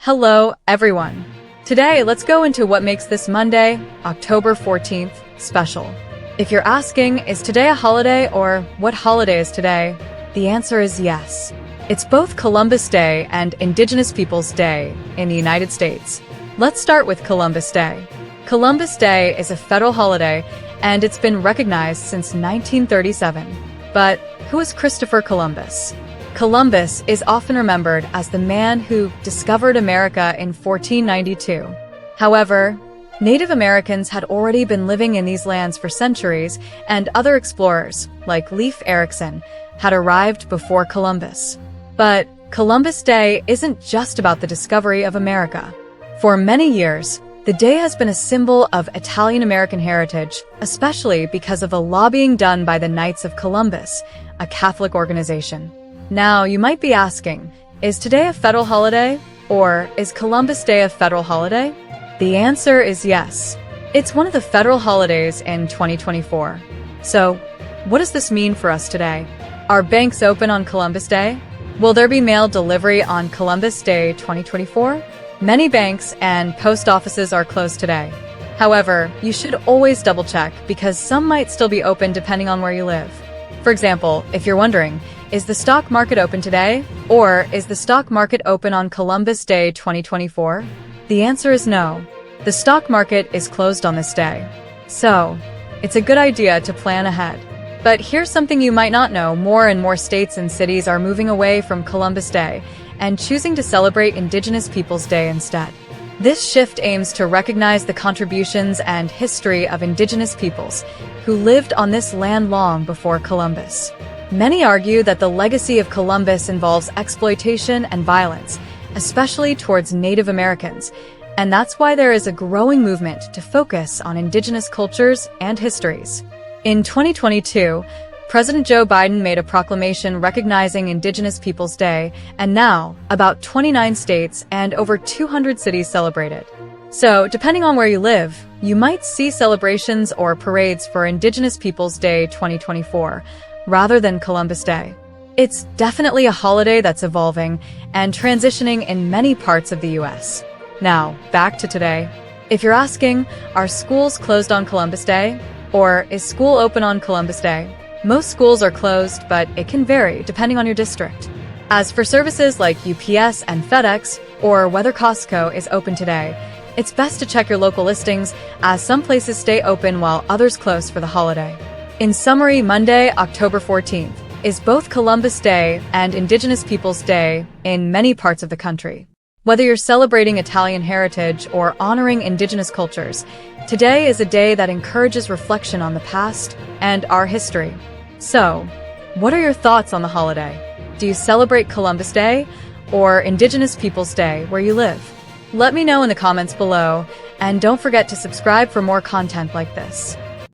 Hello, everyone. Today, let's go into what makes this Monday, October 14th, special. If you're asking, is today a holiday or what holiday is today? The answer is yes. It's both Columbus Day and Indigenous Peoples Day in the United States. Let's start with Columbus Day. Columbus Day is a federal holiday, and it's been recognized since 1937. But who is Christopher Columbus? Columbus is often remembered as the man who discovered America in 1492. However, Native Americans had already been living in these lands for centuries, and other explorers, like Leif Erikson, had arrived before Columbus. But Columbus Day isn't just about the discovery of America. For many years, the day has been a symbol of Italian-American heritage, especially because of the lobbying done by the Knights of Columbus, a Catholic organization. Now, you might be asking, is today a federal holiday? Or is Columbus Day a federal holiday? The answer is yes. It's one of the federal holidays in 2024. So, what does this mean for us today? Are banks open on Columbus Day? Will there be mail delivery on Columbus Day 2024? Many banks and post offices are closed today. However, you should always double-check because some might still be open depending on where you live. For example, if you're wondering, is the stock market open today? Or is the stock market open on Columbus Day 2024? The answer is no. The stock market is closed on this day. So, it's a good idea to plan ahead. But here's something you might not know. More and more states and cities are moving away from Columbus Day and choosing to celebrate Indigenous Peoples Day instead. This shift aims to recognize the contributions and history of Indigenous peoples who lived on this land long before Columbus. Many argue that the legacy of Columbus involves exploitation and violence, especially towards Native Americans, and that's why there is a growing movement to focus on Indigenous cultures and histories. In 2022, President Joe Biden made a proclamation recognizing Indigenous Peoples Day, and now, about 29 states and over 200 cities celebrate it. So, depending on where you live, you might see celebrations or parades for Indigenous Peoples Day 2024, rather than Columbus Day. It's definitely a holiday that's evolving and transitioning in many parts of the U.S. Now, back to today. If you're asking, are schools closed on Columbus Day? Or is school open on Columbus Day? Most schools are closed, but it can vary depending on your district. As for services like UPS and FedEx, or whether Costco is open today, it's best to check your local listings, as some places stay open while others close for the holiday. In summary, Monday, October 14th, is both Columbus Day and Indigenous Peoples Day in many parts of the country. Whether you're celebrating Italian heritage or honoring Indigenous cultures, today is a day that encourages reflection on the past and our history. So, what are your thoughts on the holiday? Do you celebrate Columbus Day or Indigenous Peoples Day where you live? Let me know in the comments below, and don't forget to subscribe for more content like this.